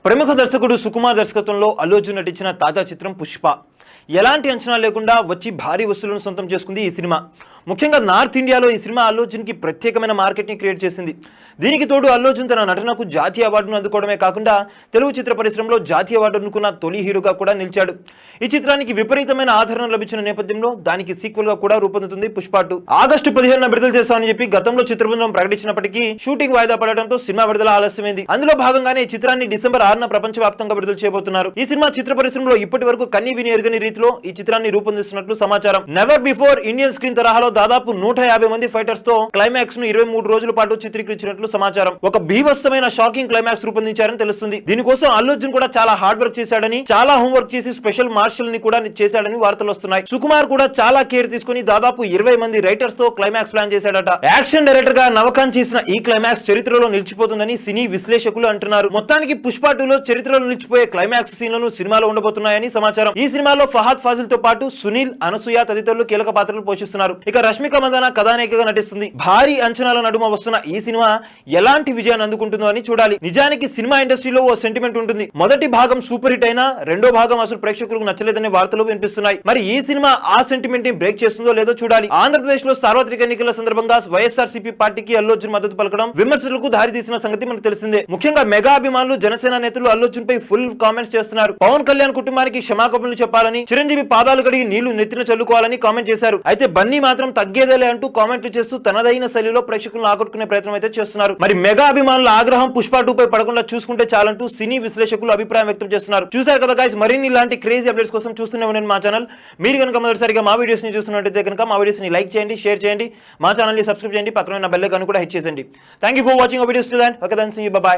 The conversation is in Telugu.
ప్రముఖ దర్శకుడు సుకుమార్ దర్శకత్వంలో అల్లు అర్జున్ నటించిన తాజా చిత్రం పుష్ప ఎలాంటి అంచనా లేకుండా వచ్చి భారీ వసూళ్లను సొంతం చేసుకుంది ఈ సినిమా. ముఖ్యంగా నార్త్ ఇండియాలో ఈ సినిమా అల్లు అర్జున్కి ప్రత్యేకమైన మార్కెట్ని క్రియేట్ చేసింది. దీనికి తోడు అల్లు అర్జున్ తన నటనకు జాతీయ అవార్డును అందుకోవడమే కాకుండా తెలుగు చిత్ర పరిశ్రమలో జాతీయ అవార్డు అందుకున్న తొలి హీరోగా కూడా నిలిచాడు. ఈ చిత్రానికి విపరీతమైన ఆదరణ లభించిన నేపథ్యంలో దానికి సీక్వెల్ గా కూడా రూపొందుతుంది పుష్ప 2. ఆగస్టు 15న విడుదల చేస్తామని చెప్పి గతంలో చిత్రబృందం ప్రకటించినప్పటికీ షూటింగ్ వాయిదా పడడంతో సినిమా విడుదల ఆలస్యమైంది. అందులో భాగంగానే ఈ చిత్రాన్ని డిసెంబర్ 6న ప్రపంచవ్యాప్తంగా విడుదల చేయబోతున్నారు. ఈ సినిమా చిత్ర పరిశ్రమలో ఇప్పటి వరకు కన్నీ విని ఎరుగని రీతిలో ఈ చిత్రాన్ని రూపొందిస్తున్నట్లు సమాచారం. నెవర్ బిఫోర్ ఇండియన్ స్క్రీన్ తరహాలో దాదాపు 150 మంది ఫైటర్స్ తో క్లైమాక్స్ ను 23 రోజుల పాటు చిత్రీకరించినట్లు సమాచారం. ఒక బీభత్సమైన షాకింగ్ క్లైమాక్స్ రూపొందించారని తెలుస్తుంది. దీనికోసం అల్లు అర్జున్ కూడా చాలా హార్డ్ వర్క్ చేశాడని, చాలా హోంవర్క్ చేసి స్పెషల్ మార్షల్ ని కూడా చేశాడని వార్తలు వస్తున్నాయి. సుకుమార్ కూడా చాలా కేర్ తీసుకుని దాదాపు 20 మంది రైటర్స్ తో క్లైమాక్స్ ప్లాన్ చేశాడట. యాక్షన్ డైరెక్టర్ గా నవకాంత్ చేసిన ఈ క్లైమాక్స్ చరిత్రలో నిలిచిపోతుందని సినీ విశ్లేషకులు అంటున్నారు. మొత్తానికి పుష్ప 2లో చరిత్రలో నిలిచిపోయే క్లైమాక్స్ సీన్లను సినిమాలో ఉండబోతున్నాయని సమాచారం. ఈ సినిమాలో ఫహద్ ఫాజిల్ తో పాటు సునీల్, అనసూయ తదితరులు కీలక పాత్రలు పోషిస్తున్నారు. ఇక రష్మిక మందన కథానాయికగా నటిస్తుంది. భారీ అంచనాల నడుమ వస్తున్న ఈ సినిమా ఎలాంటి విజయాన్ని అందుకుంటుందో అని చూడాలి. నిజానికి సినిమా ఇండస్ట్రీలో ఓ సెంటిమెంట్ ఉంటుంది. మొదటి భాగం సూపర్ హిట్ అయినా రెండో భాగం అసలు ప్రేక్షకులకు నచ్చలేదనే వార్తలు వినిపిస్తున్నాయి. మరి ఈ సినిమా ఆ సెంటిమెంట్ ని బ్రేక్ చేస్తుందో లేదో చూడాలి. ఆంధ్రప్రదేశ్ లో సార్వత్రిక ఎన్నికల సందర్భంగా వైఎస్ఆర్సీపీ పార్టీకి అల్లు అర్జున్ మద్దతు పలకడం విమర్శలకు దారి తీసిన సంగతి మనకు తెలిసిందే. ముఖ్యంగా మెగా అభిమానులు, జనసేన నేతలు అల్లు అర్జున్ పై ఫుల్ కామెంట్స్ చేస్తున్నారు. పవన్ కళ్యాణ్ కుటుంబానికి క్షమాపణలు చెప్పాలని, చిరంజీవి పాదాలు కడిగి నీళ్లు నెత్తిన చల్లుకోవాలని కామెంట్ చేశారు. అయితే బన్నీ మాత్రం తగ్గేదేలే అంటూ కామెంట్లు చేస్తూ తనదైన శైలిలో ప్రేక్షకులను ఆకట్టుకునే ప్రయత్నం అయితే చేస్తున్నారు. మరి మెగా అభిమానుల ఆగ్రహం పుష్ప 2 పై పడకుండా చూసుకుంటే చాలంటూ సినీ విశ్లేషకులు అభిప్రాయం వ్యక్తం చేస్తున్నారు. చూశారు కదా గైస్, మరిన్ని ఇలాంటి క్రేజీ అప్డేట్స్ కోసం చూస్తూనే ఉండండి మా ఛానల్. మీరు కనుక మొదటిసారిగా మా వీడియోస్ ని చూస్తున్నట్టయితే కనుక మా వీడియోస్ ని లైక్ చేయండి, షేర్ చేయండి, మా ఛానల్ ని సబ్స్క్రైబ్ చేయండి, పక్కన ఉన్న బెల్ ఐకాన్ కూడా హిట్ చేయండి. Thank you for watching our videos. To then okay, then see you, bye by.